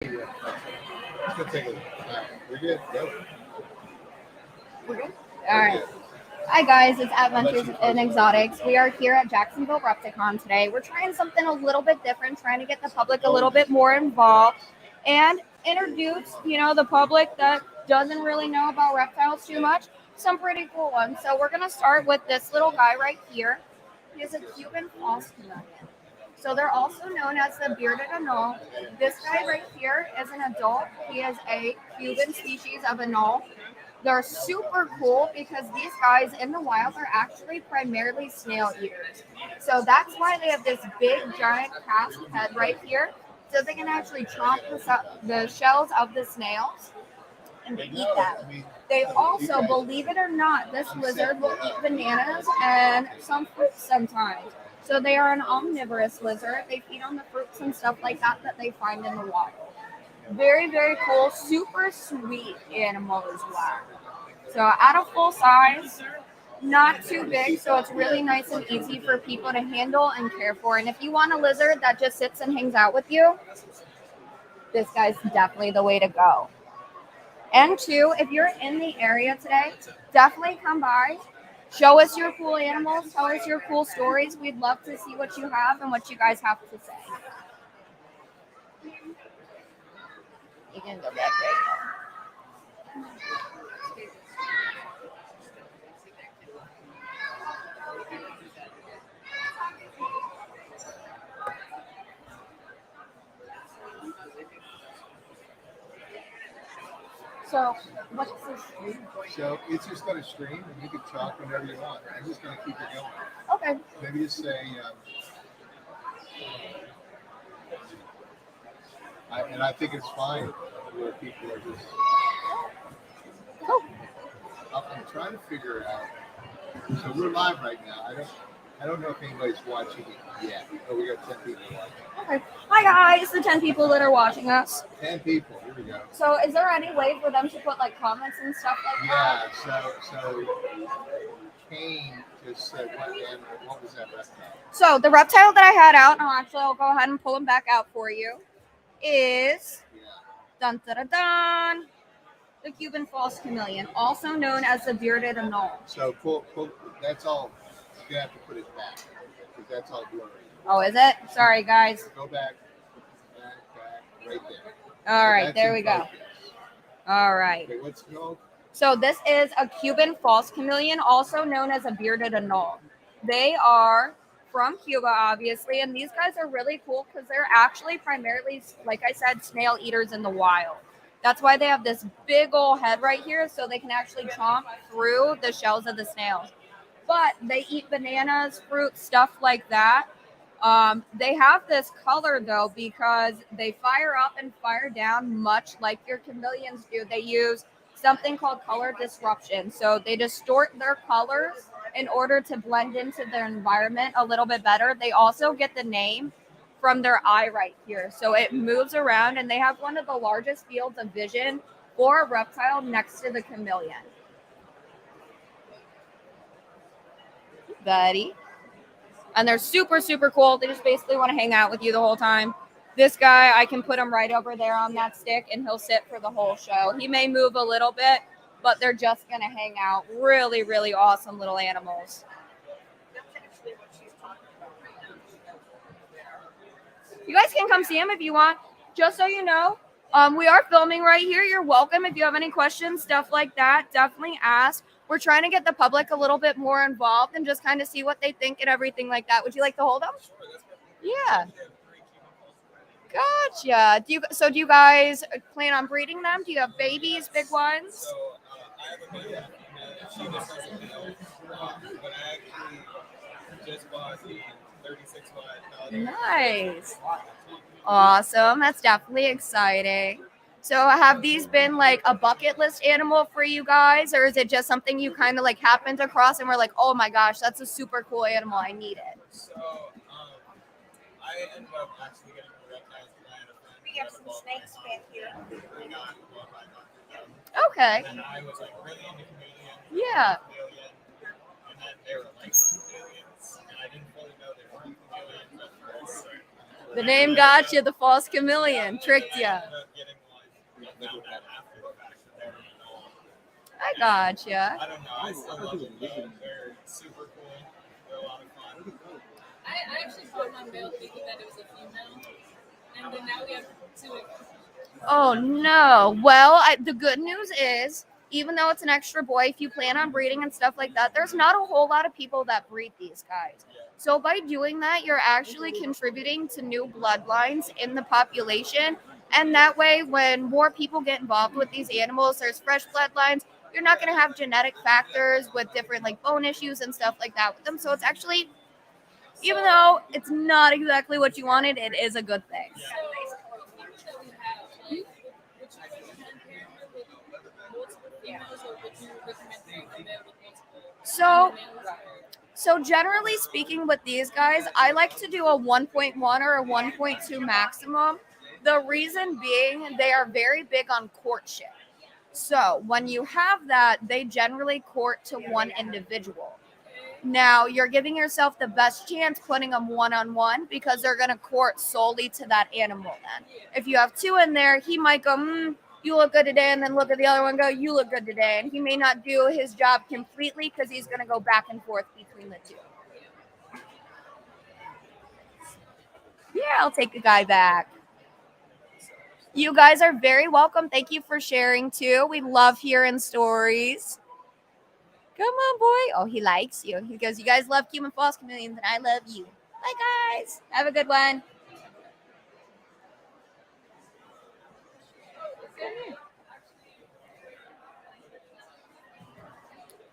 Let's go take a look. All right, we're good. Go. We're good? All right. Hi guys, it's Adventures in Exotics. We are here at Jacksonville Repticon today. We're trying something a little bit different, trying to get the public a little bit more involved and introduce, the public that doesn't really know about reptiles too much, some pretty cool ones. So we're gonna start with this little guy right here. He is a Cuban false chameleon. So they're also known as the bearded anole. This guy right here is an adult. He is a Cuban species of anole. They're super cool because these guys in the wild are actually primarily snail eaters. So that's why they have this big giant cast head right here. So they can actually chomp the shells of the snails and eat them. They also, believe it or not, this lizard will eat bananas and some fruits sometimes. So they are an omnivorous lizard. They feed on the fruits and stuff like that they find in the wild. Very, very cool, super sweet animal as well. So at a full size, not too big, so it's really nice and easy for people to handle and care for. And if you want a lizard that just sits and hangs out with you, this guy's definitely the way to go. And two, if you're in the area today, definitely come by. Show us your cool animals. Tell us your cool stories. We'd love to see what you have and what you guys have to say. You can go back right now. So, what's this stream? So it's just got a stream, and you can talk whenever you want. I'm just going to keep it going. Okay. Maybe just say, and I think it's fine where people are just. Cool. I'm trying to figure it out. So we're live right now. I don't know if anybody's watching it yet. Oh, we got 10 people watching. Okay. Hi guys, the 10 people that are watching us. 10 people. Here we go. So, is there any way for them to put like comments and stuff like that? Yeah. So Kane just said what was that reptile? So the reptile that I had out, I'll go ahead and pull him back out for you, is dun dun dun dun, the Cuban false chameleon, also known as the bearded anole. So pull. That's all. You're gonna have to put it back because that's all blurry. Oh, is it? Sorry, guys. Go back, right there. All right, there we go. All right. Okay, what's it called? So this is a Cuban false chameleon, also known as a bearded anole. They are from Cuba, obviously, and these guys are really cool because they're actually primarily, like I said, snail eaters in the wild. That's why they have this big old head right here, so they can actually chomp through the shells of the snails. But they eat bananas, fruit, stuff like that. They have this color, though, because they fire up and fire down much like your chameleons do. They use something called color disruption. So they distort their colors in order to blend into their environment a little bit better. They also get the name from their eye right here. So it moves around, and they have one of the largest fields of vision for a reptile next to the chameleon. Buddy. And they're super, super cool. They just basically want to hang out with you the whole time. This guy, I can put him right over there on that stick, and he'll sit for the whole show. He may move a little bit, but they're just going to hang out. Really, really awesome little animals. You guys can come see him if you want. Just so you know, we are filming right here. You're welcome. If you have any questions, stuff like that, definitely ask. We're trying to get the public a little bit more involved and just kind of see what they think and everything like that. Would you like to hold them? Yeah. Gotcha. Do you guys plan on breeding them? Do you have babies, big ones? So I have a baby. She just has a male. But I actually just bought the 36 foot. Nice. Awesome. That's definitely exciting. So have these been like a bucket list animal for you guys, or is it just something you kind of like happened across and were like, oh my gosh, that's a super cool animal, I need it? So I ended up actually getting the reptiles. We have some snakes back here. Okay. And I was like really into chameleons. Yeah. And then they were like chameleons, and I didn't fully know they weren't chameleons at first. The name got you. The false chameleon tricked you. Ended up getting one after the fact. That they were all- I got you. I don't know. I still love them though. They're super cool. They're a lot of fun. I actually bought my male thinking that it was a female, and then now we have two of them. Oh no. Well, the good news is, even though it's an extra boy, if you plan on breeding and stuff like that, there's not a whole lot of people that breed these guys. So by doing that, you're actually contributing to new bloodlines in the population. And that way, when more people get involved with these animals, there's fresh bloodlines. You're not going to have genetic factors with different like bone issues and stuff like that with them. So it's actually, even though it's not exactly what you wanted, it is a good thing. So, the features that we have, like, would you recommend pairing her with multiple females, or would you recommend pairing a male with multiple So, females? Or- so generally speaking, with these guys, I like to do a 1.1 or a 1.2 maximum. The reason being, they are very big on courtship. So when you have that, they generally court to one individual. Now you're giving yourself the best chance putting them one-on-one because they're going to court solely to that animal. Then if you have two in there, he might go, you look good today, and then look at the other one, go, you look good today. And he may not do his job completely because he's going to go back and forth between the two. Yeah, I'll take the guy back. You guys are very welcome. Thank you for sharing too. We love hearing stories. Come on, boy. Oh, he likes you. He goes, you guys love human false chameleons, and I love you. Bye, guys. Have a good one.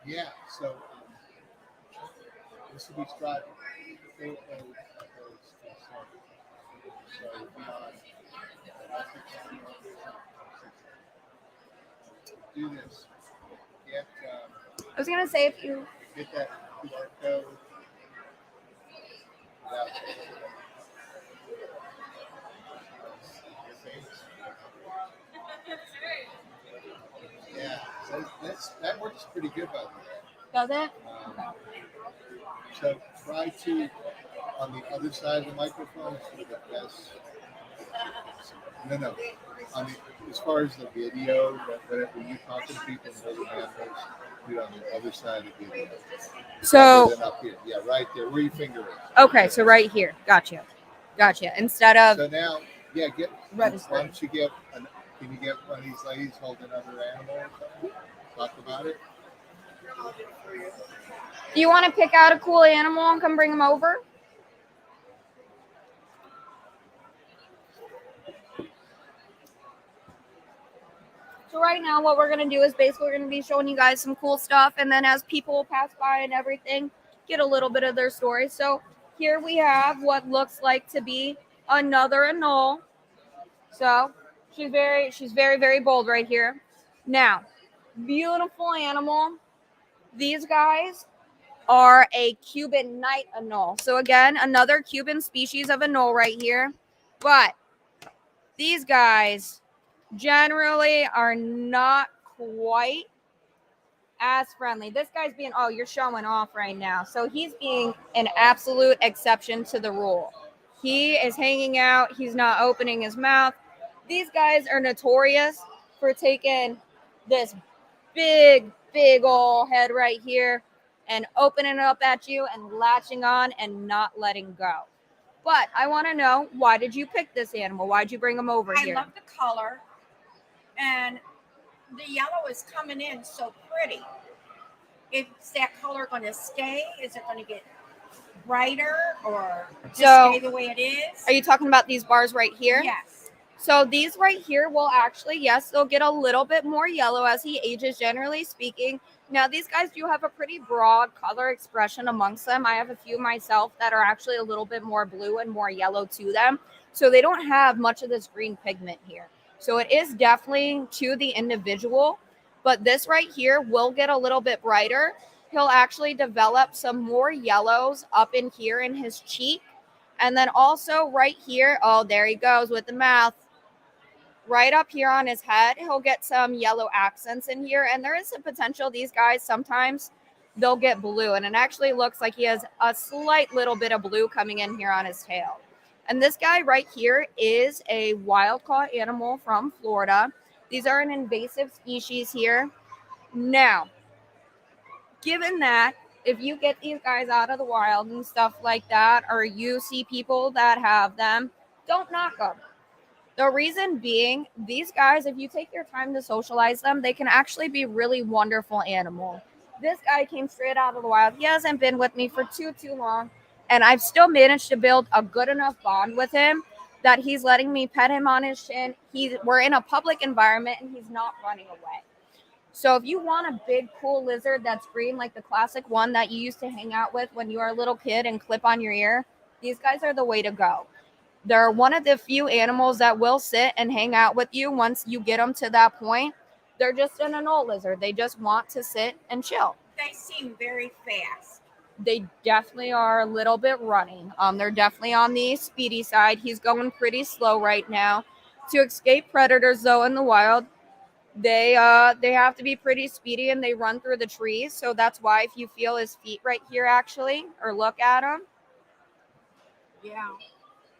Yeah, so this will be striving. So beyond do this. Get I was gonna say if you get that QR code. Without yeah, so that works pretty good by the way. does it. So try to, on the other side of the microphone, so the best. No. As far as the video, whenever you talk to people and holding animals, do it on the other side of the video. So Rather than up here. Yeah, right there, where your finger is. okay, so right here. Gotcha. Instead of So now, yeah, Register. why don't you get, can you get one of these ladies holding another animal or something? Talk about it. do you want to pick out a cool animal and come bring him over? So right now what we're going to do is basically we're going to be showing you guys some cool stuff, and then as people pass by and everything, get a little bit of their story. So here we have what looks like to be another anole. So she's very, very bold right here. Now, beautiful animal. These guys are a Cuban night anole. So again, another Cuban species of anole right here. But these guys generally are not quite as friendly. This guy's being, oh, you're showing off right now. So he's being an absolute exception to the rule. He is hanging out. He's not opening his mouth. These guys are notorious for taking this big old head right here and opening it up at you and latching on and not letting go. But I want to know, why did you pick this animal? Why'd you bring him over I here? love the color, and the yellow is coming in so pretty. Is that color going to stay? Is it going to get brighter or just So, stay the way it is? Are you talking about these bars right here? Yes. So these right here will actually, yes, they'll get a little bit more yellow as he ages, generally speaking. Now, these guys do have a pretty broad color expression amongst them. I have a few myself that are actually a little bit more blue and more yellow to them. So they don't have much of this green pigment here. So it is definitely to the individual. But this right here will get a little bit brighter. He'll actually develop some more yellows up in here in his cheek. And then also right here, oh, there he goes with the mouth. Right up here on his head, he'll get some yellow accents in here. And there is a potential these guys sometimes they'll get blue. And it actually looks like he has a slight little bit of blue coming in here on his tail. And this guy right here is a wild caught animal from Florida. These are an invasive species here. Now, given that, if you get these guys out of the wild and stuff like that, or you see people that have them, don't knock them. The reason being, these guys, if you take your time to socialize them, they can actually be really wonderful animal. This guy came straight out of the wild. He hasn't been with me for too long, and I've still managed to build a good enough bond with him that he's letting me pet him on his chin. We're in a public environment, and he's not running away. So if you want a big, cool lizard that's green, like the classic one that you used to hang out with when you were a little kid and clip on your ear, these guys are the way to go. They're one of the few animals that will sit and hang out with you once you get them to that point. They're just an anole lizard. They just want to sit and chill. They seem very fast. They definitely are a little bit running. They're definitely on the speedy side. He's going pretty slow right now. To escape predators, though, in the wild, they have to be pretty speedy, and they run through the trees. So that's why if you feel his feet right here, actually, or look at him. Yeah.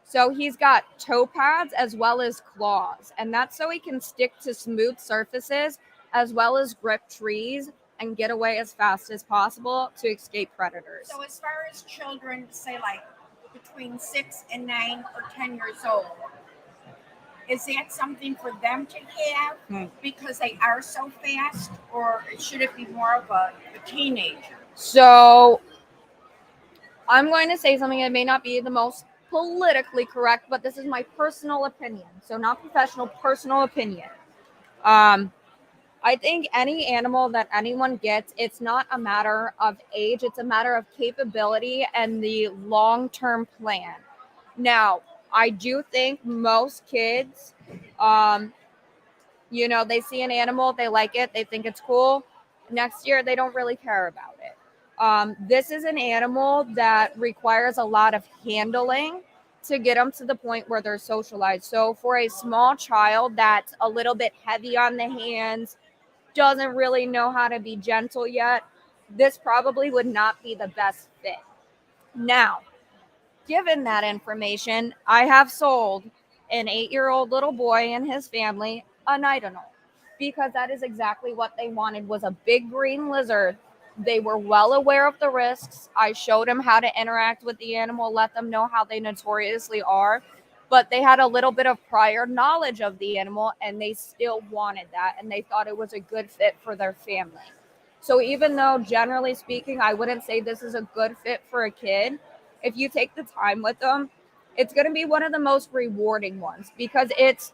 So he's got toe pads as well as claws, and that's so he can stick to smooth surfaces as well as grip trees and get away as fast as possible to escape predators. So as far as children, say like between 6 and 9 or 10 years old, is that something for them to have because they are so fast, or should it be more of a teenager? So I'm going to say something that may not be the most politically correct, but this is my personal opinion. So not professional, personal opinion. I think any animal that anyone gets, it's not a matter of age. It's a matter of capability and the long-term plan. Now, I do think most kids, they see an animal, they like it, they think it's cool. Next year, they don't really care about it. This is an animal that requires a lot of handling to get them to the point where they're socialized. So for a small child that's a little bit heavy on the hands, doesn't really know how to be gentle yet, this probably would not be the best fit. Now, given that information, I have sold an 8-year-old little boy and his family a nightinol because that is exactly what they wanted, was a big green lizard. They were well aware of the risks. I showed them how to interact with the animal, let them know how they notoriously are, but they had a little bit of prior knowledge of the animal, and they still wanted that, and they thought it was a good fit for their family. So even though, generally speaking, I wouldn't say this is a good fit for a kid, if you take the time with them, it's going to be one of the most rewarding ones because it's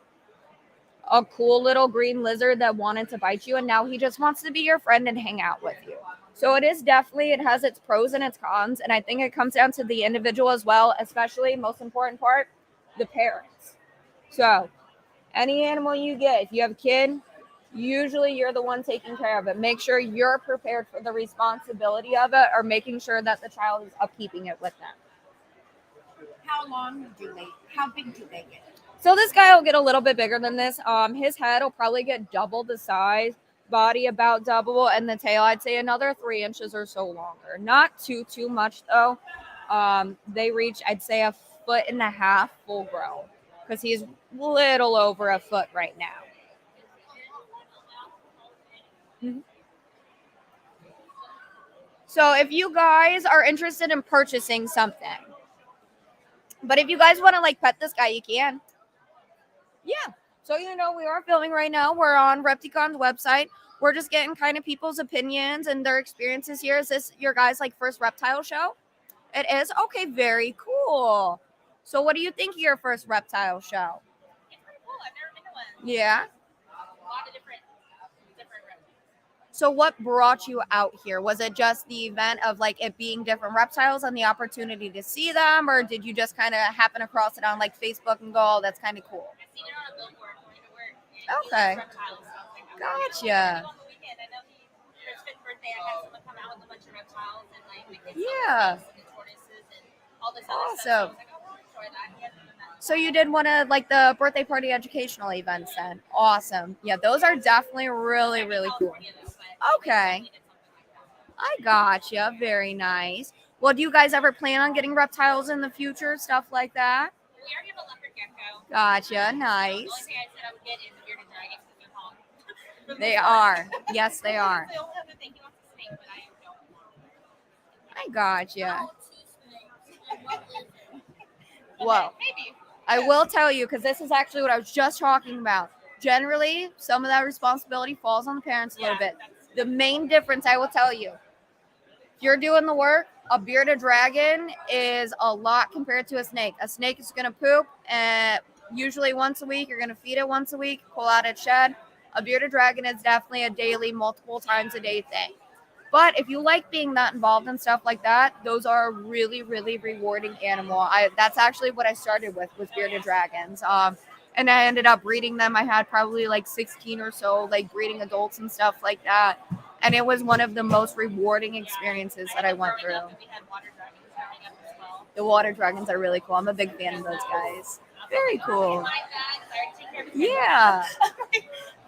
a cool little green lizard that wanted to bite you, and now he just wants to be your friend and hang out with you. So it has its pros and its cons, and I think it comes down to the individual as well, especially, most important part, the parents. So any animal you get, if you have a kid, usually you're the one taking care of it. Make sure you're prepared for the responsibility of it, or making sure that the child is upkeeping it with them. How big do they get? So this guy will get a little bit bigger than this. His head will probably get double the size, body about double, and the tail, I'd say another 3 inches or so longer. Not too much though. They reach, I'd say, 1.5 feet full grown because he's little over a foot right now. Mm-hmm. So if you guys are interested in purchasing something, but if you guys want to pet this guy, you can. Yeah. So, we are filming right now. We're on Repticon's website. We're just getting kind of people's opinions and their experiences here. Is this your guys' first reptile show? It is? Okay, very cool. So what do you think of your first reptile show? It's pretty cool. I've never been to one. Yeah. A lot of different reptiles. So what brought you out here? Was it just the event of it being different reptiles and the opportunity to see them, or did you just kind of happen across it on Facebook and go, oh, that's kind of cool? I've seen it on a billboard at work. Okay. Reptiles. Gotcha. On the weekend, I know for his 5th birthday, I had someone come out with a bunch of reptiles and the kids Yeah. and the tortoises and all this other Awesome. stuff. So I was like, oh, we'll enjoy that. He hasn't done that. So you did one of the birthday party educational events then. Awesome. Yeah, those are definitely really, really cool. Okay. I gotcha. Very nice. Well, do you guys ever plan on getting reptiles in the future? Stuff like that? We already have a leopard gecko. Gotcha. The only Nice. thing I said I would get is the bearded dragon because they're long. They are. Yes, they are. The only other thing he wants a snake, but I don't want. I gotcha. Oh, 2 snakes and one lizard. Whoa. Maybe. I will tell you, because this is actually what I was just talking about. Generally, some of that responsibility falls on the parents a little bit. The main difference, I will tell you, if you're doing the work, a bearded dragon is a lot compared to a snake. A snake is going to poop usually once a week. You're going to feed it once a week, pull out its shed. A bearded dragon is definitely a daily, multiple times a day thing. But if you like being that involved and stuff like that, those are a really, really rewarding animal. That's actually what I started with bearded dragons. And I ended up breeding them. I had probably like 16 or so, like breeding adults and stuff like that. And it was one of the most rewarding experiences that I went through. We had water dragons growing up as well. The water dragons are really cool. I'm a big fan of those guys. Very cool. My bad. Sorry, take care of Yeah.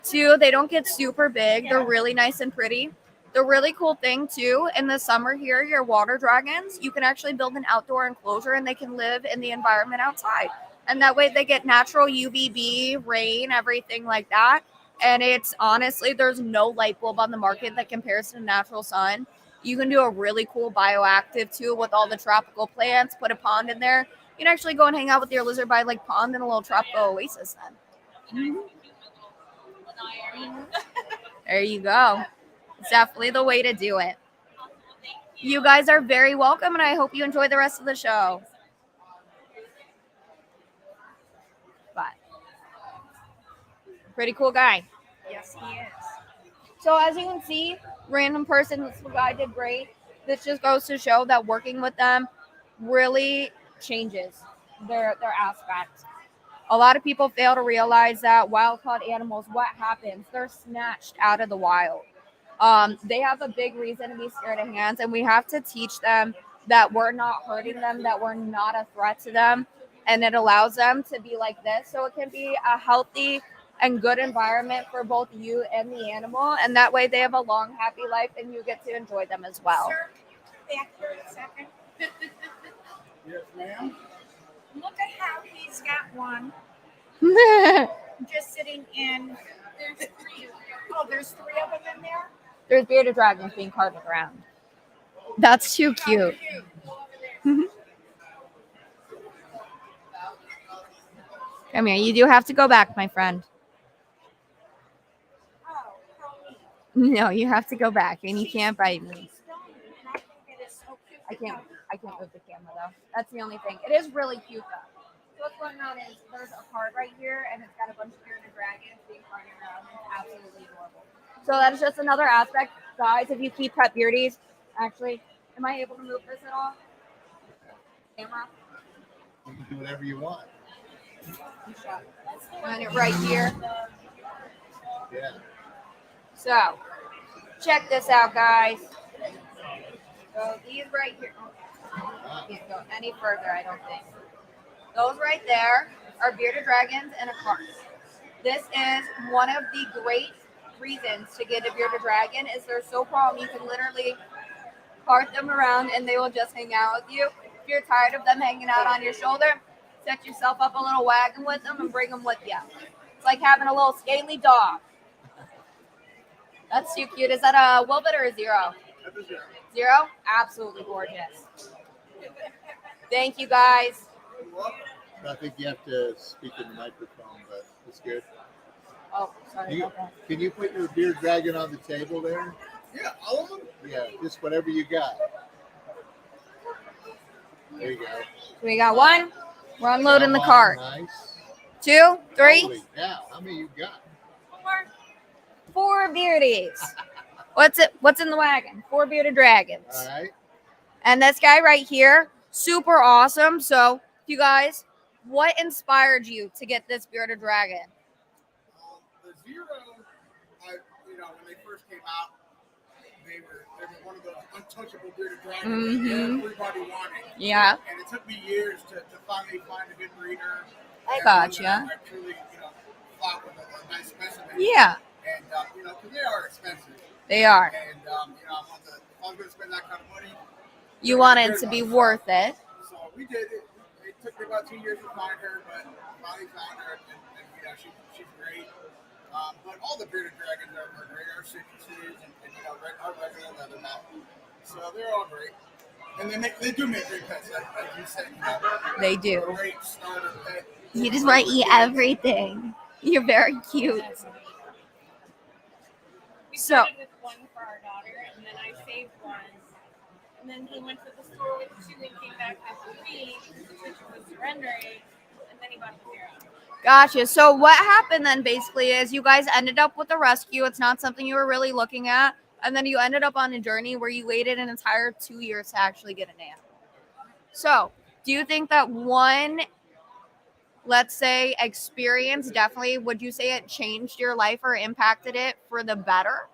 Two, they don't get super big. They're really nice and pretty. The really cool thing too, in the summer here, your water dragons, you can actually build an outdoor enclosure and they can live in the environment outside. And that way they get natural UVB, rain, everything like that. And it's honestly, there's no light bulb on the market that compares to the natural sun. You can do a really cool bioactive too with all the tropical plants, put a pond in there. You can actually go and hang out with your lizard by like pond and a little tropical oasis then. There you go. It's definitely the way to do it. You guys are very welcome, and I hope you enjoy the rest of the show. But pretty cool guy. Yes, he is. So as you can see, random person, this guy did great. This just goes to show that working with them really changes their aspect. A lot of people fail to realize that wild-caught animals, what happens? They're snatched out of the wild. They have a big reason to be scared of hands, and we have to teach them that we're not hurting them, that we're not a threat to them, and it allows them to be like this. So it can be a healthy and good environment for both you and the animal, and that way they have a long, happy life, and you get to enjoy them as well. Sir, back here a second. Yes, ma'am. Look at how he's got one just sitting in. There's 3. Oh, there's 3 of them in there? There's bearded dragons being carved around. That's too cute. Come here. You do have to go back, my friend. Oh, how neat. No, you have to go back, and you can't bite me. He's stunning, and I think it is so cute. I can't move the camera though. That's the only thing. It is really cute though. So what's going on is there's a card right here, and it's got a bunch of bearded dragons being carved around. It's absolutely adorable. So that is just another aspect, guys. If you keep pet beardies, actually, am I able to move this at all? Camera. You can do whatever you want. And it right here. Yeah. So check this out, guys. So these right here. Can't go any further, I don't think. Those right there are bearded dragons in a cart. This is one of the great reasons to get a bearded dragon is they're so calm. You can literally cart them around and they will just hang out with you. If you're tired of them hanging out on your shoulder, set yourself up a little wagon with them and bring them with you. It's like having a little scaly dog. That's too cute. Is that a Wilbit or a Zero? Zero? Absolutely gorgeous. Thank you, guys. I think you have to speak in the microphone, but it's good. Oh, sorry about that. Can you put your beard dragon on the table there? Yeah, all of them. Yeah, just whatever you got. There you go. We got one. We're unloading the Come on, cart. Nice. 2, 3, Holy cow, how many you got? 4 beardies. What's in the wagon? 4 bearded dragons. All right. And this guy right here, super awesome. So, you guys, what inspired you to get this bearded dragon? The Zero, when they first came out, they were one of those untouchable bearded dragons that everybody wanted. Yeah. And it took me years to finally find a good breeder. I And gotcha. one that I truly, thought was a nice specimen. Yeah, And, because they are expensive. they are. And, if I was going to spend that kind of money, You want it to be worth it. So we did it. It took me about 2 years to find her, but finally found her, and you know, she's great. But all the bearded dragons are great. Our cichlids and you know, our regular leatherback. So they're all great. And they do make great pets, like you said. You know, They do. Great starter pet. You just want to eat everything. You're very cute. We So- started with one for our daughter, and then I saved one. And then he went to the store with two and came back with three, which was surrendering, and then he bought the zero. Gotcha. So what happened then basically is you guys ended up with a rescue. It's not something you were really looking at. And then you ended up on a journey where you waited an entire 2 years to actually get an animal. So do you think that one, let's say, experience definitely, would you say it changed your life or impacted it for the better?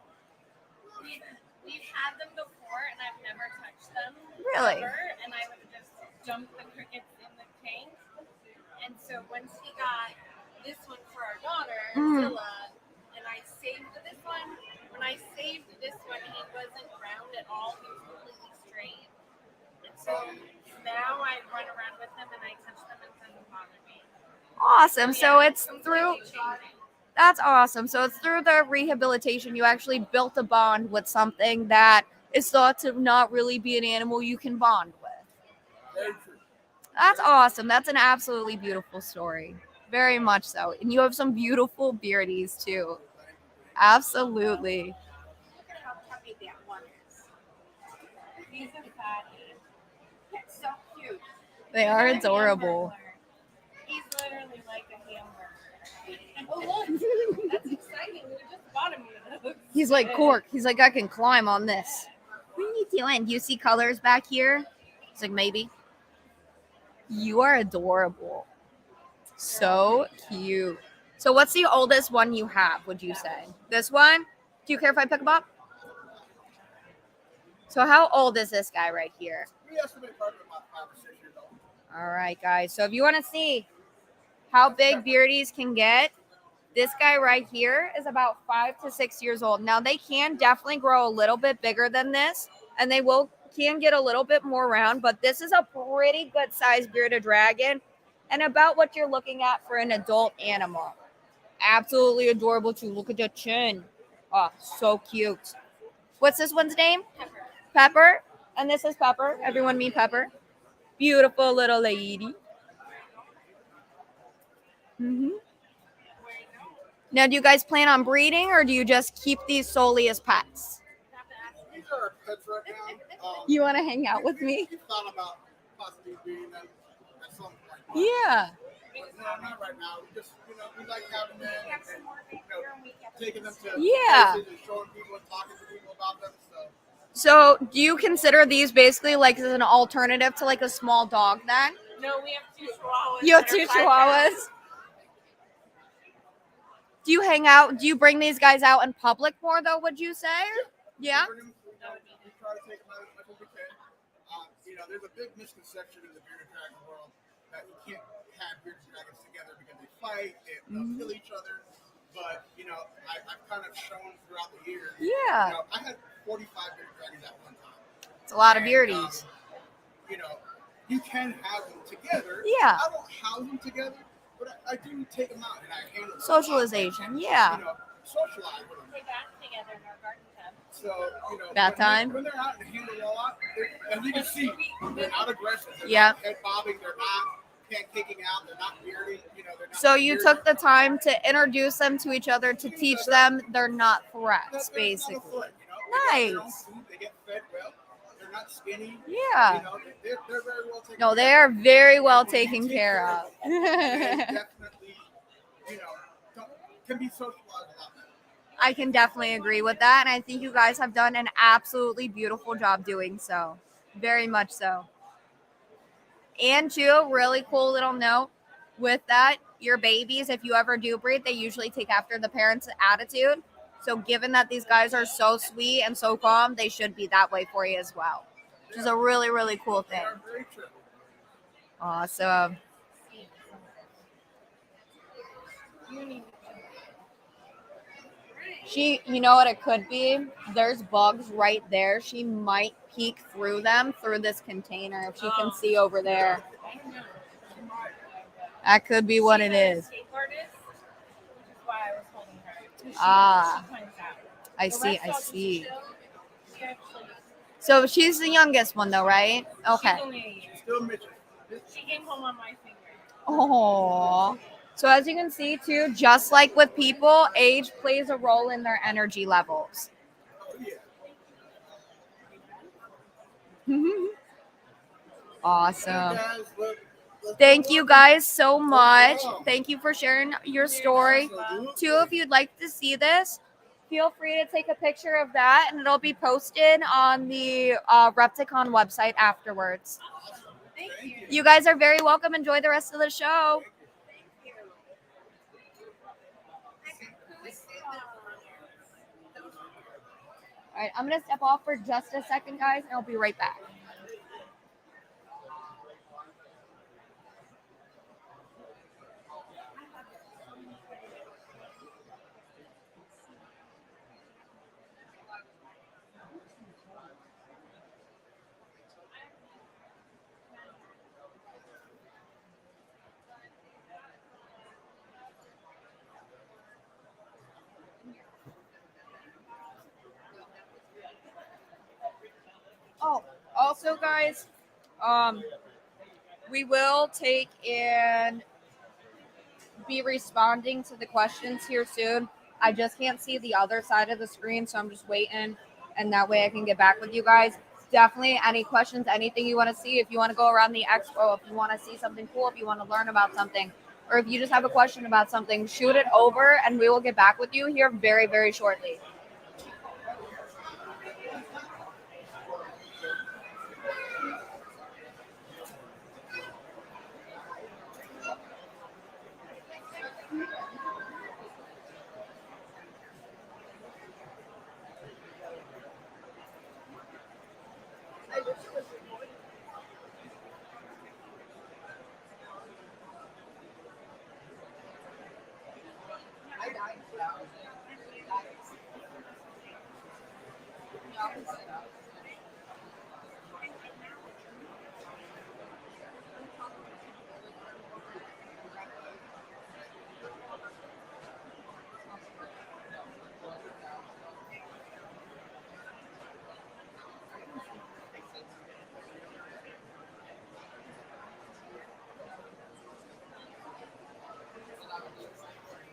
We've had them before, and I've never touched them. Really? Ever, and I would just dump the crickets in the tank. And so once he got this one for our daughter, Zilla, and I saved this one. When I saved this one, he wasn't round at all. He was completely straight. And so now I run around with them and I touch them and it doesn't bother me. Awesome. So it's through, Completely changing. that's awesome. So it's through the rehabilitation, you actually built a bond with something that is thought to not really be an animal you can bond with. Very true. That's awesome. That's an absolutely beautiful story. Very much so. And you have some beautiful beardies too. Absolutely. Look at how puppy that one is. He's a fatty. It's so cute. They are adorable. He's literally like a hamburger. Oh look, that's exciting. We just bought him one of those. He's like Cork. He's like, I can climb on this. What are you doing? Do you see colors back here? He's like, maybe. You are adorable. So cute. So what's the oldest one you have, would you say? This one? Do you care if I pick him up? So how old is this guy right here? We estimate probably about 5 or 6 years old. All right, guys. So if you want to see how big beardies can get, this guy right here is about 5 to 6 years old. Now they can definitely grow a little bit bigger than this, and they can get a little bit more round, but this is a pretty good sized bearded dragon and about what you're looking at for an adult animal. Absolutely adorable too. Look at the chin. Oh, so cute. What's this one's name? Pepper. And this is Pepper. Everyone meet Pepper. Beautiful little lady. Now, do you guys plan on breeding or do you just keep these solely as pets? These are our pets right now. You want to hang out with me? We thought about possibly breeding them at some point. Yeah. No, not right now. We just, you know, we like having them and you know, taking them to Yeah. places and showing people and talking to people about them. So, do you consider these basically like as an alternative to like a small dog then? No, we have 2 chihuahuas. You have that are 2 5 chihuahuas? pounds. Do you hang out? Do you bring these guys out in public more though, would you say? Yeah? We try to take them out as much as we can. You know, there's a big misconception in the bearded dragon world that you can't have bearded dragons together because they fight, they'll kill each other. But, you know, I've kind of shown throughout the years. Yeah. You know, I had 45 bearded dragons at one time. It's a lot of And, beardies. You know, you can have them together. Yeah. I don't house them together, but I do take them out and I handle them. Socialization, yeah. You know, socialize with them. We bath together in our garden tub. So, you know, Bath time? when they're out and handle a lot, and you can see they're not aggressive. They're Yeah. not head bobbing. They're not kicking out. They're not bearding. You know, they're not. So you bearded. took the time to introduce them to each other to teach them they're not threats, They're not a basically. foot, you know? They get their own Nice. food, they get fed well. They're not skinny. Yeah. You know, they're very well taken No, care they of. are very well When you taken take care care of. They definitely, you know, can be socialized a lot better. I can definitely agree with that. And I think you guys have done an absolutely beautiful job doing so. Very much so. And too, really cool little note with that, your babies, if you ever do breed, they usually take after the parents' attitude. So given that these guys are so sweet and so calm, they should be that way for you as well. Which is a really, really cool They thing. are very true. Awesome. You know what it could be? There's bugs right there. She might peek through them through this container if she can see over there. That could be what it is. She's a escape artist, which is why I was holding her. Ah. She finds out. I The see. rest I dogs see. chill. She actually, So she's the youngest one, though, right? Okay. she's only a year. Still Mitchell. She came home on my finger. Oh. So as you can see, too, just like with people, age plays a role in their energy levels. Oh yeah. Awesome. Guys, Thank you guys so much. Thank you for sharing your story. Too, if you'd like to see this, feel free to take a picture of that and it'll be posted on the Repticon website afterwards. Thank you. You guys are very welcome. Enjoy the rest of the show. All right, I'm going to step off for just a second, guys, and I'll be right back. Oh, also, guys, we will take and be responding to the questions here soon. I just can't see the other side of the screen, so I'm just waiting, and that way I can get back with you guys. Definitely, any questions, anything you want to see, if you want to go around the expo, if you want to see something cool, if you want to learn about something, or if you just have a question about something, shoot it over, and we will get back with you here very, very shortly.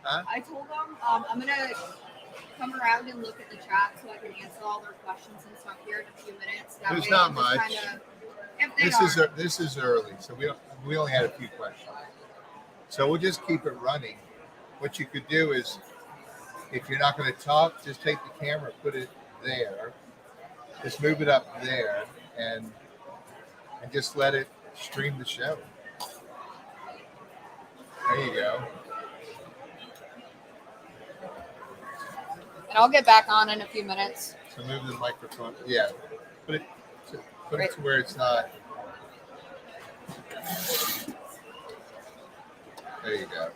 Huh? I told them I'm gonna come around and look at the chat so I can answer all their questions and stuff here in a few minutes. That There's way not I'm much. just if they This is early, so we only had a few questions. So we'll just keep it running. What you could do is, if you're not going to talk, just take the camera, put it there, just move it up there, and just let it stream the show. There you go. and I'll get back on in a few minutes. So move the microphone. Yeah, put it to where it's not. There you go.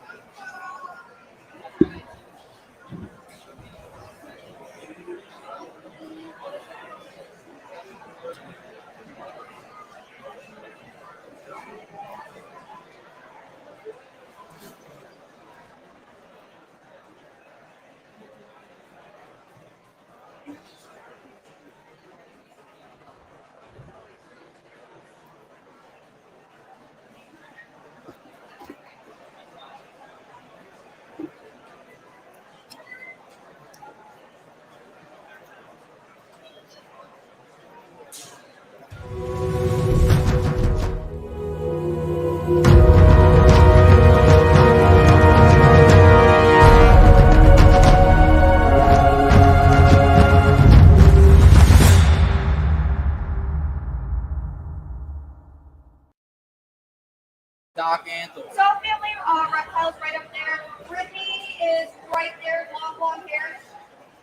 Doc Anthony. So family, reptiles right up there. Brittany is right there, long hair.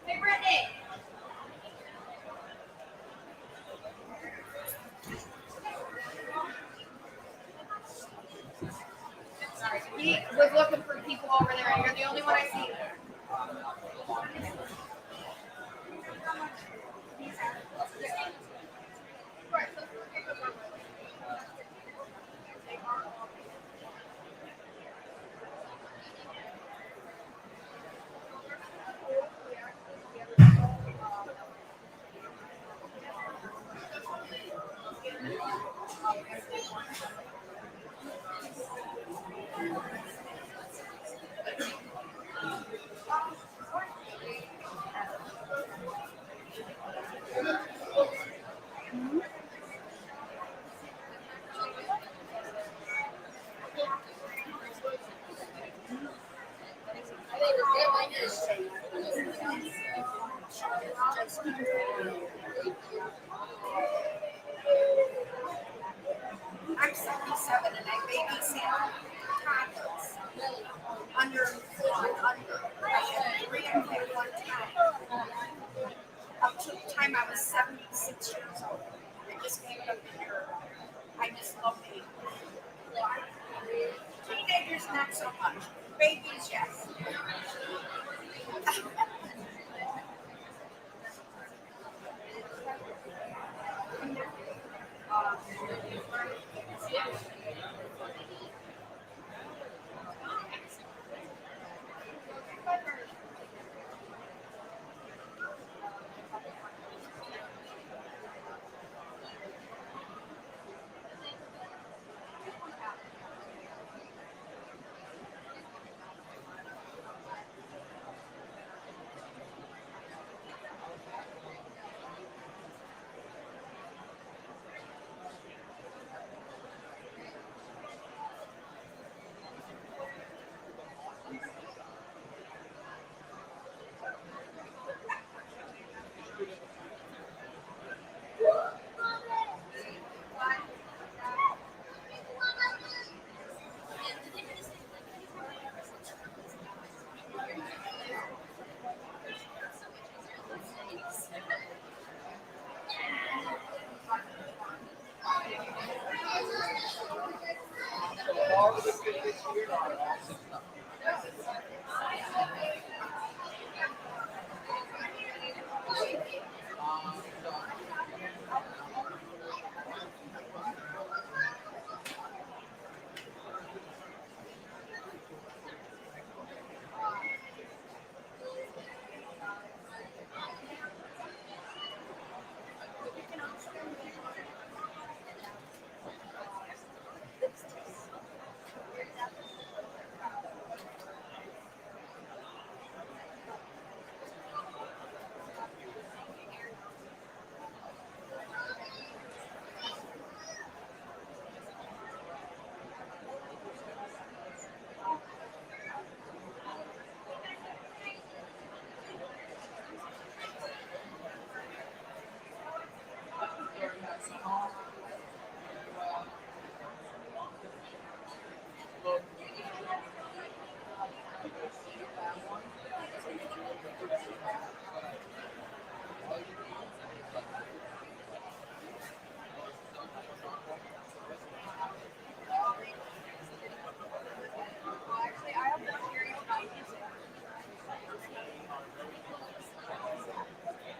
Hey Brittany. Sorry, he was looking for people over there. You're the only one I see. one time. Up to the time I was 76 years old. I just gave it up the year. I just love babies. Teenagers, not so much. Babies, yes.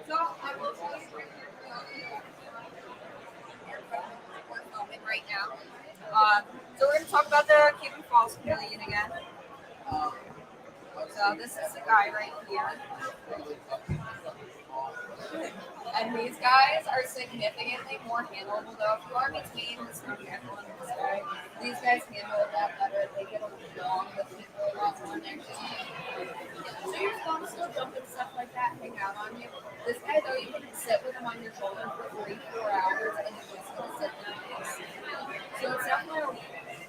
So I will tell you we're filming right now. So we're going to talk about the Cuban Falls Pavilion again. So this is the guy right here. And these guys are significantly more handleable though. If you are between this one handle and this guy, these guys handle it that better. They get along with people a lot more. So your phone still jump and stuff like that, hang out on you. This guy though, you can sit with him on your shoulder for 3-4 hours and he's just gonna sit there. So it's definitely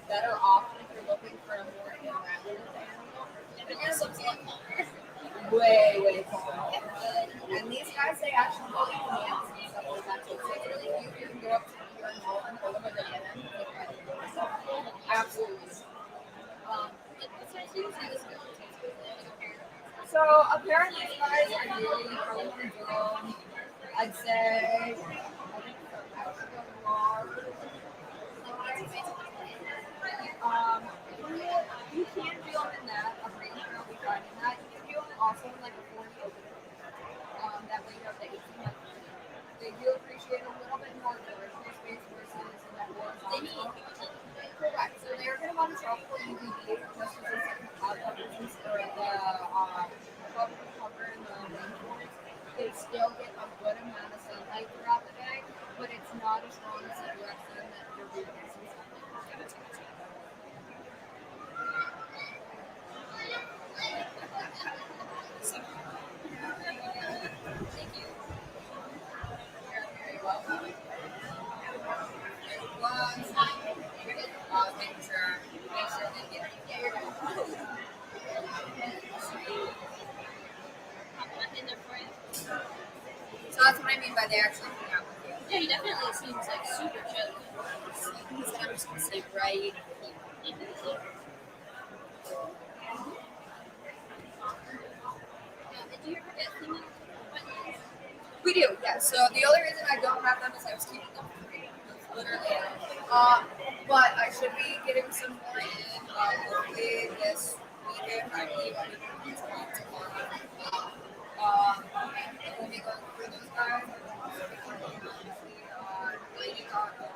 better option if you're looking for a more interactive animal. But yours looks a lot calmer. Way calmer. And these guys, they actually hold commands and stuff like that too. So it's really cute. You can go up to your animal and hold them with a hand. Absolutely. So apparently these guys are really probably going to do them, I'd say, you can do them in that. I'm pretty sure I'll be fine in that. You can do them also in like a 40 opening. That way you have the 18 month. They do appreciate a little bit more vertical space versus in that horizontal. Correct. So they're going to want to tropical UVB just as a second cloud coverage for the cover in the rainforest. They still get a good amount of sunlight throughout the day, but it's not as strong as the direct sun that you're getting some sunlight. Thank you. You're very welcome. Make sure they get So that's what I mean by they actually hang out with you. Yeah, he definitely seems like super chill. He's kind of just gonna stay right. Yeah, Do you ever get singing buttons? We do, yes. So the only reason I don't have them is I was keeping them free. Literally. But I should be getting some more in hopefully this weekend. I believe I'll be going to tomorrow. We'll be going through those guys. I'm also be working on the Lady Gaga.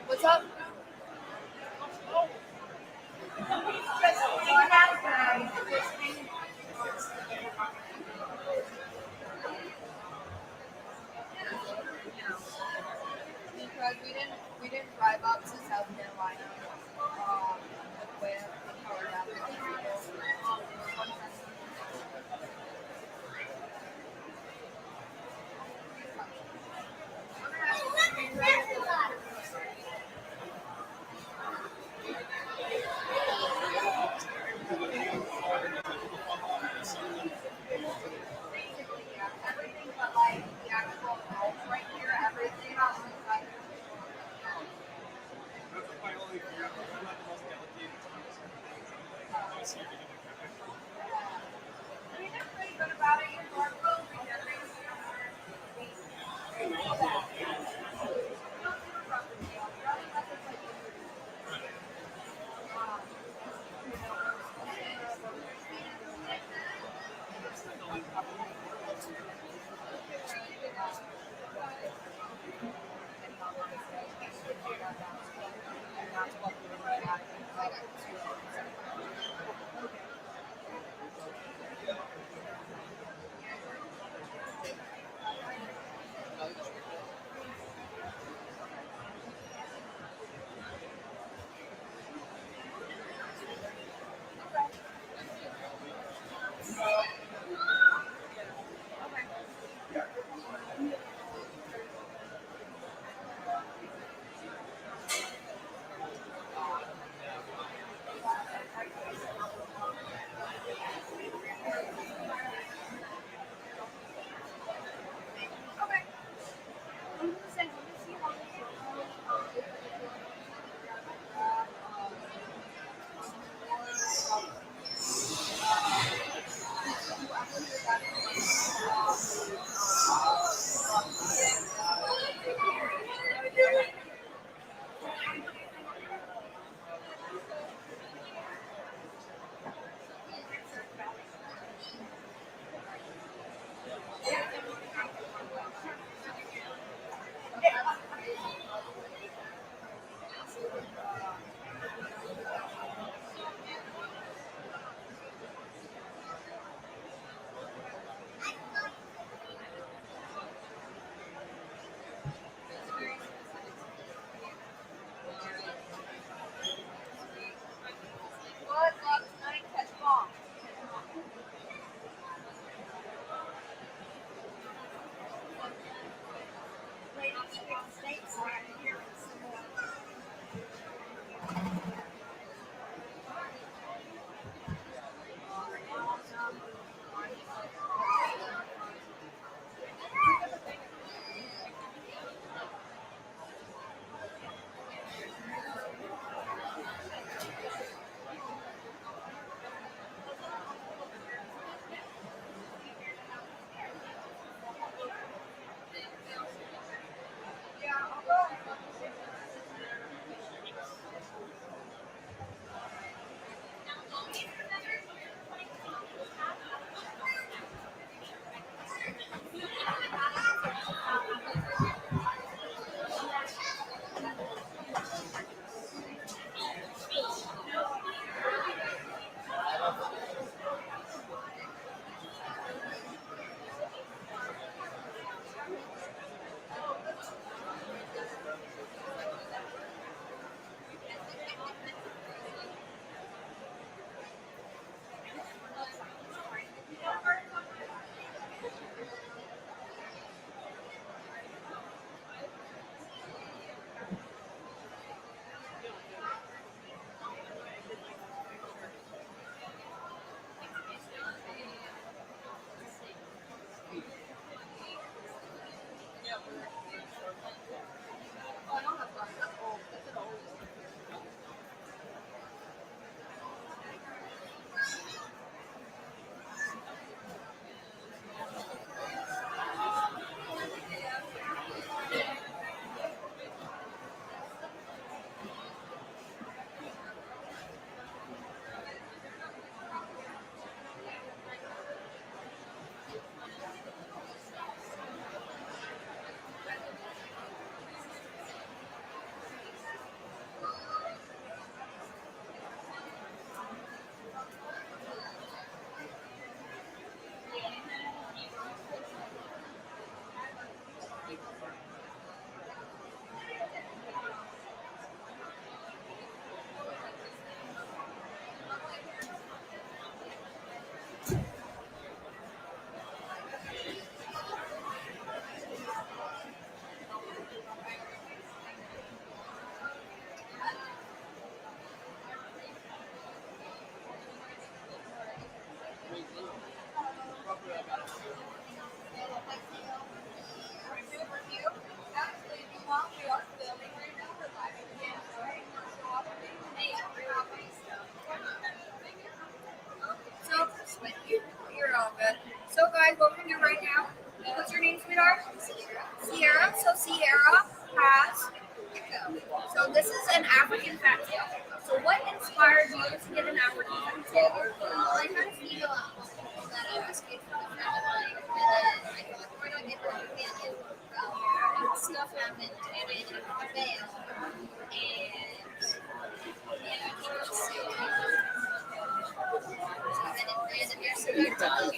What's up? Because we didn't drive up to South Carolina with our dad. Everything but like the actual house right here, everything else is like pretty good about it. Your door closed and everything's So, you're all good. So, guys, what we're gonna do right now? What's your name, sweetheart? Sierra. So, Sierra has. So, this is an African fattail. So, what inspired you to get an African fattail? Well, I had a female animal that I rescued from a friend of mine, and then I thought, why not get her a companion? Well, stuff happened, and I ended up with a male. And yeah, he was so and then it ran the rest of the time.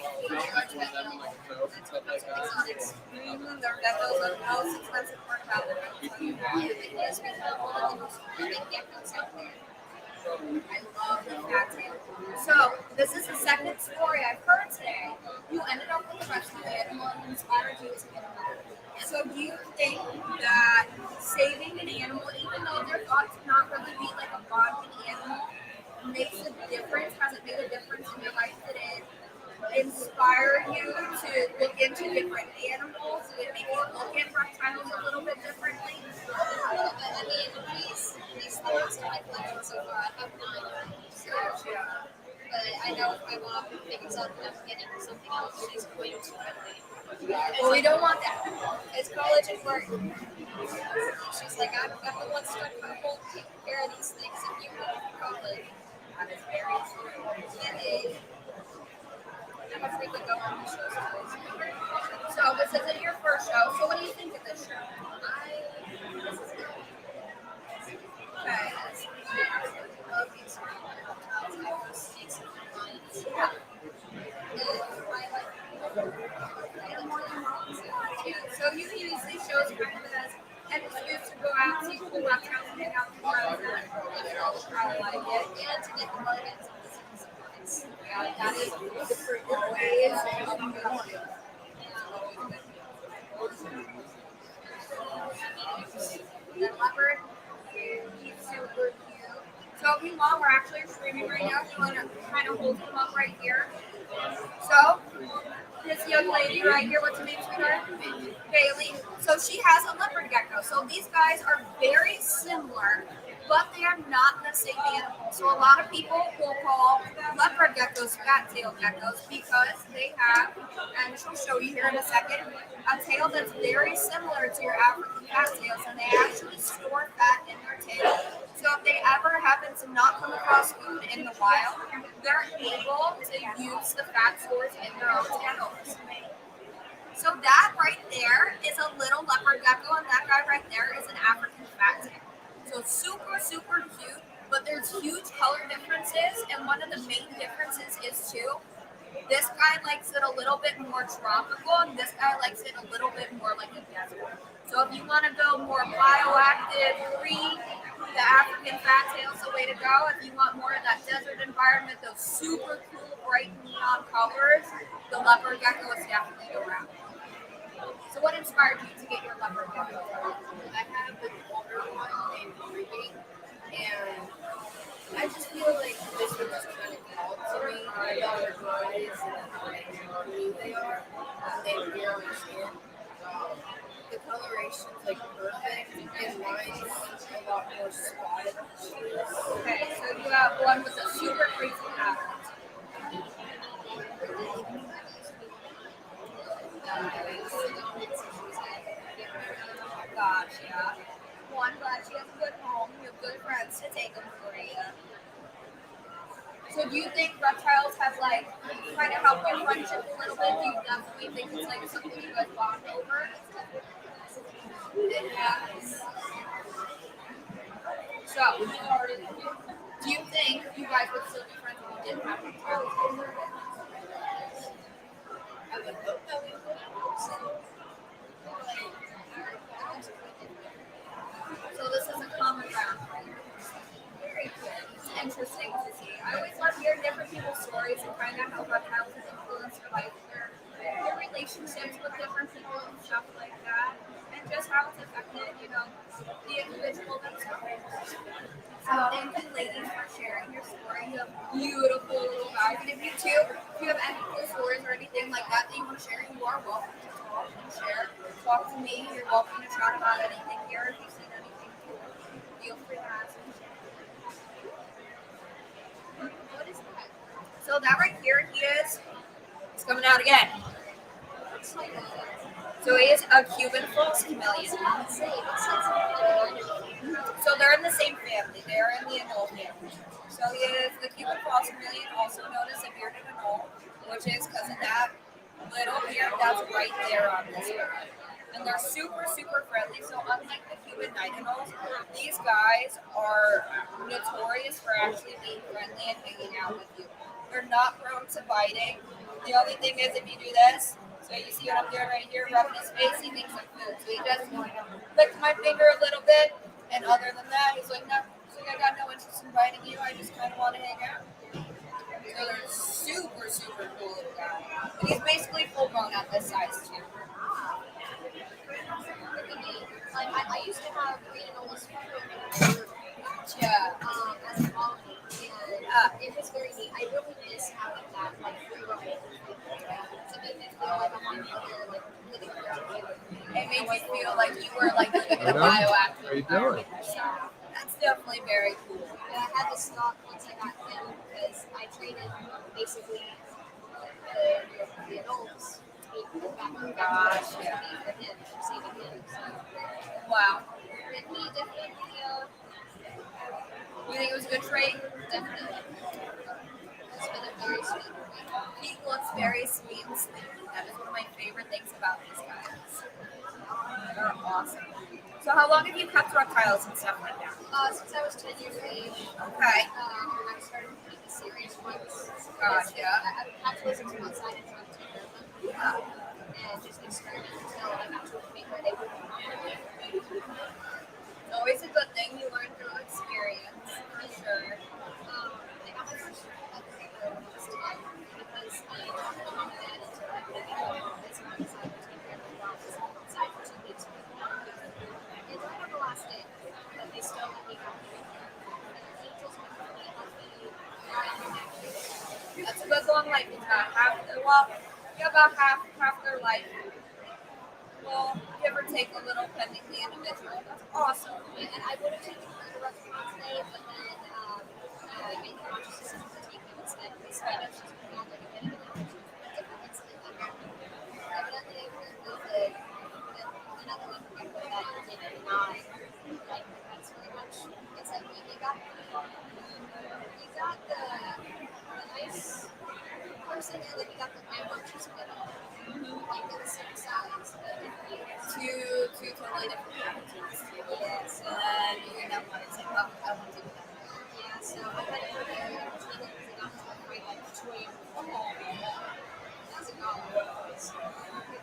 Exotics. That those are the most expensive part about it. It has become one of the most common geckos out there. I love the fattail. So, this is the second story I've heard today. You ended up with a rescue animal and inspired you to get another. So, do you think that saving an animal, even though they're thought to not really be like a bonding animal, makes a difference? Has it made a difference in your life? Did it inspire you to look into different animals? Did it make you look at reptiles a little bit differently? A little bit. I mean, these things in my collection so far, I have 9 of them. So, but I know if my mom figures out that I'm getting something else, she's going to quickly. Well, we don't want that. It's college and work. She's like, I'm the one stuck at home taking care of these things, and you go to college. That is very true. And I'm a frequent go on the shows. So, this isn't your first show. So, what do you think of this show? This is good. Okay. I love these reptiles. I love snakes and lions. And I like more than moms. So, you can use these shows kind of as an excuse to go out, see cool reptiles, and hang out with friends. I like it. And to get the bargains on the supplies. Yeah, that is always a good one. The leopard, he's super cute. So meanwhile, we're actually streaming right now. You want to kind of hold him up right here. So this young lady right here, what's her name, sweetheart? Bailey. So she has a leopard gecko. So these guys are very similar, but they are not the same animal. So a lot of people will call leopard geckos fat-tailed geckos because they have, and she'll show you here in a second, a tail that's very similar to your African fat-tails, and they actually store fat in their tail. So if they ever happen to not come across food in the wild, they're able to use the fat stores in their own tails. So that right there is a little leopard gecko, and that guy right there is an African fat-tail. So super, super cute, but there's huge color differences, and one of the main differences is too, this guy likes it a little bit more tropical, and this guy likes it a little bit more like a desert. So if you want to go more bioactive, green, the African fattail is the way to go. If you want more of that desert environment, those super cool, bright neon colors, the leopard gecko is definitely the route. So what inspired you to get your leopard gecko? I have an older one named Ruby, and I just feel like this one just kind of called to me. I love their eyes and how blue they are. They really skin. The coloration's like perfect, and mine's a lot more spotted. Okay, so you have one with a super crazy pattern. Gotcha. Well, I'm glad she has a good home. You have good friends to take them for you. So do you think reptiles have like kind of helped your friendship a little bit? Do you definitely think it's like something you guys bond over? It has. So, do you think you guys would still be friends if you didn't have reptiles? I would hope that we would. So this is a common ground. Very cool. It's interesting to see. I always love hearing different people's stories and kind of how reptiles have influenced their life, their relationships with different people and stuff like that, and just how it's affected, the individual themselves. Thank you, ladies, for sharing your story. You have beautiful little guys. And if you too, if you have any cool stories or anything like that that you want to share, you are welcome to talk and share. Talk to me. You're welcome to chat about anything here. If you've seen anything cool, feel free to ask and share. What is that? So that right here, it's coming out again. So he is a Cuban false chameleon. So they're in the same family. They're in the anole family. So he is the Cuban false chameleon, also known as a bearded anole, which is because of that little beard that's right there on this bird. And they're super, super friendly. So unlike the Cuban night anoles, these guys are notorious for actually being friendly and hanging out with you. They're not prone to biting. The only thing is if you do this, so you see what I'm doing right here, rubbing his face, he thinks I'm food. So he just licked my finger a little bit, and other than that, he's like, no, so I got no interest in biting you, I just kind of want to hang out. So they're super, super cool little guy. And he's basically full grown at this size too. I used to have green anoles as a mom, and it was very neat. I really miss having that free roaming. To make me feel like I'm on the living around. It made me feel like you were living in a bioactive environment yourself. That's definitely very cool. And I had to stop once I got him because I traded basically the adults. Gosh, yeah. Wow. And he definitely, you think it was a good trade? Definitely. It's been a very sweet trade. He looks very sweet and sleepy. That is one of my favorite things about these guys. They're awesome. So how long have you kept reptiles and stuff like that? Since I was 10 years of age. Okay. I started keeping serious ones. Gotcha. I had to listen to outside and try to take care of them. Yeah. And just experiment until I got to a point where they would It's always a good thing you learn through experience, for sure. I got my first reptile last time because I talked to my dad into letting me go as long as I would take care of the dogs outside for 2 weeks. It died on the last day, but they still let me go. Angels can really help me ride the neck. That's a good long life. It's about half their life. Well, give or take a little pending the individual. That's awesome. And I would have taken her to Repticon today, but then I made the conscious decision to take him instead because I know she's going to have a bit of an allergy to a different incident that happened. Evidently, it was another one that did not like the pets very much. It's like you got the nice person and then you got the rambunctious middle. Like they're the same size. Two totally different attitudes. Yes. And then you know what it's like, I want to do that. Yeah, so I had to go there and treat it because I got to the point like between as a novel.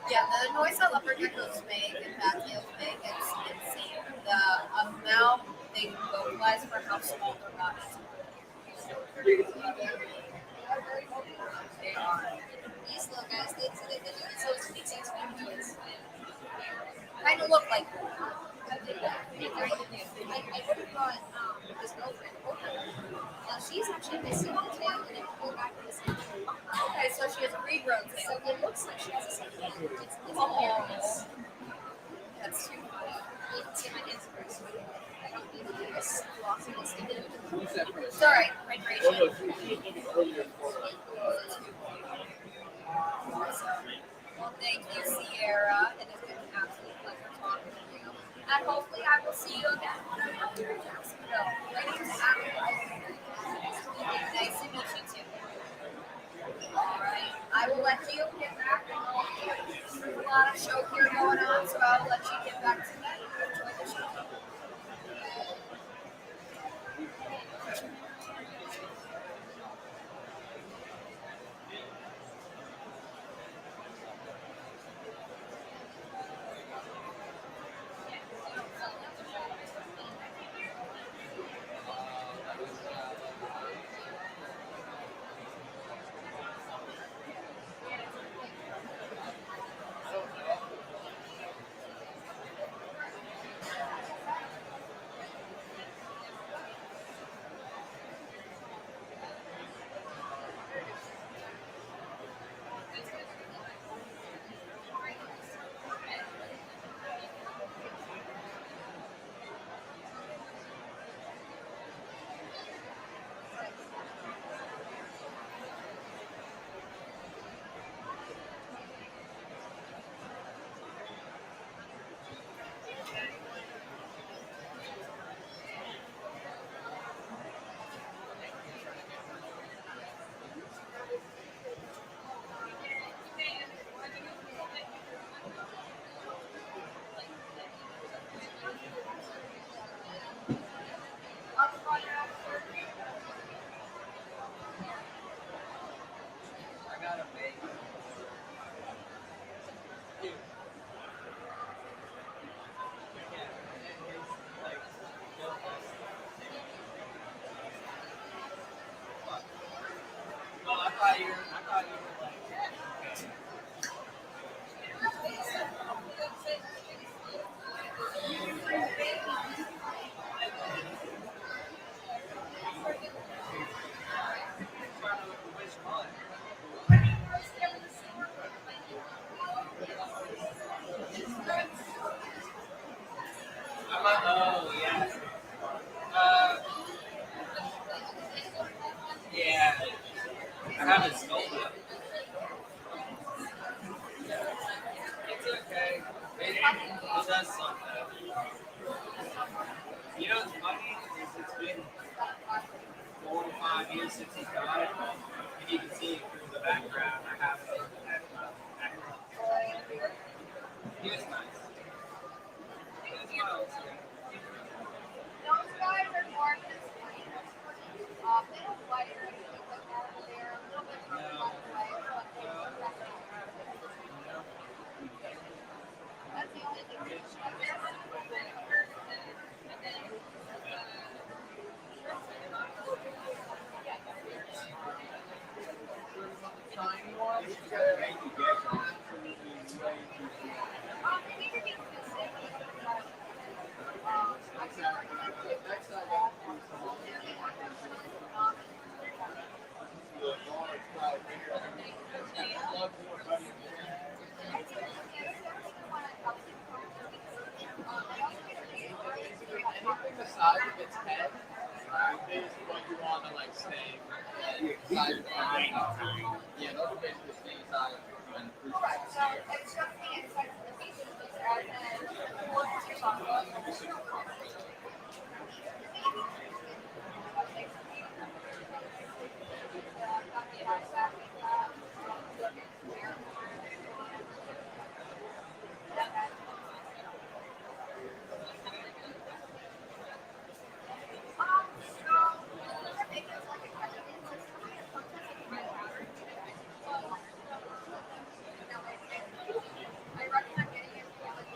Yeah, the noise that leopard geckos make and bat-tails make, it's insane. The amount they vocalize for how small their bodies are. They are. These little guys, they do those species videos. Kind of look like them. I would have brought his girlfriend over. She's actually missing the tail and it pulled back to the same. Okay, so she has a regrown tail. So it looks like she has a second. It's hilarious. That's too funny. You can see my hands are very sweaty. I don't need this glossiness to do. It's alright, hydration. Well, thank you, Sierra. It has been an absolute pleasure talking to you. And hopefully I will see you again when I'm up here in Jacksonville. My name is Ashley. Nice to meet you too. Alright. I will let you get back. There's a lot of show here going on, so I'll let you get back to that. Enjoy the show. Oh, yeah. Uh, yeah. I haven't sold it. It's okay. It does something. You know what's funny is it's been 4 to 5 years since he got it, and you can see it through the background. I have it in the background. He was nice. He was mild. Those guys are more discreet. They don't bite or anything like that. They're a little bit further out of the way, but they work that way. That's the only thing. Tiny ones. They need to be specific. I feel like Next time, I anything the size of its head is what you want to like stay. Size of tiny. Yeah, those are basically the same size when the fruit right, so it's just the inside of the pieces rather than one or two on I recommend getting it for like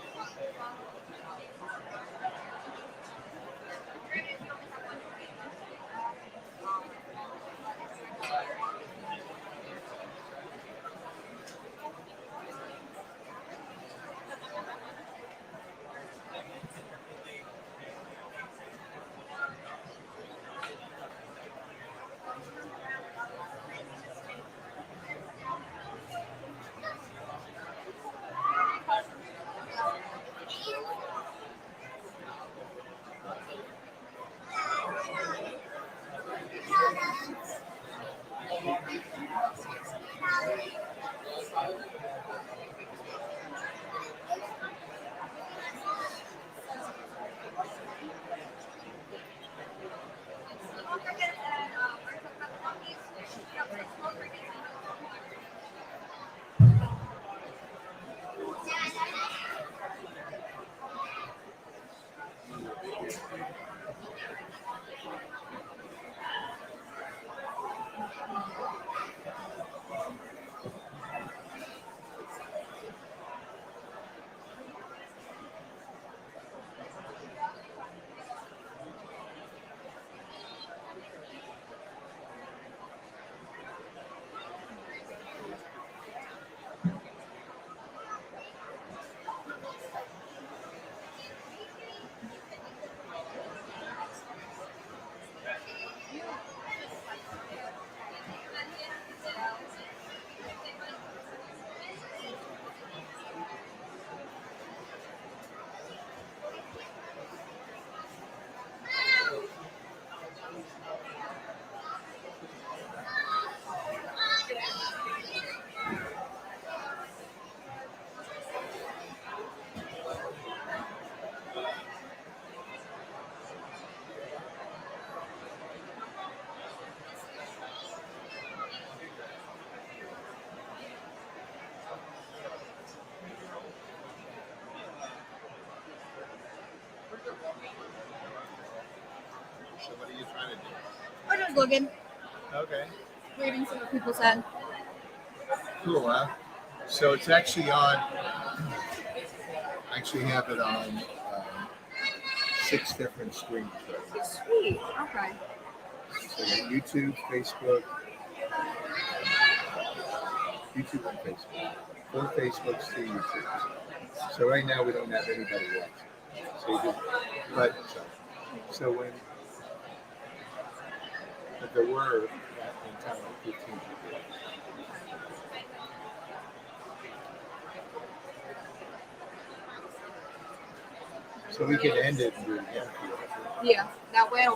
So what are you trying to do? We're just looking, Okay. reading some of what people said. Cool, huh? So it's actually on. I actually have it on 6 different screens. Right Sweet. Okay. now. So you got YouTube, Facebook, YouTube and Facebook. 4 Facebooks, 3 YouTubes. So right now we don't have anybody watching. So you just, but so when but there were in town like 15 people. So we could end it and do it again. Yeah. That way it'll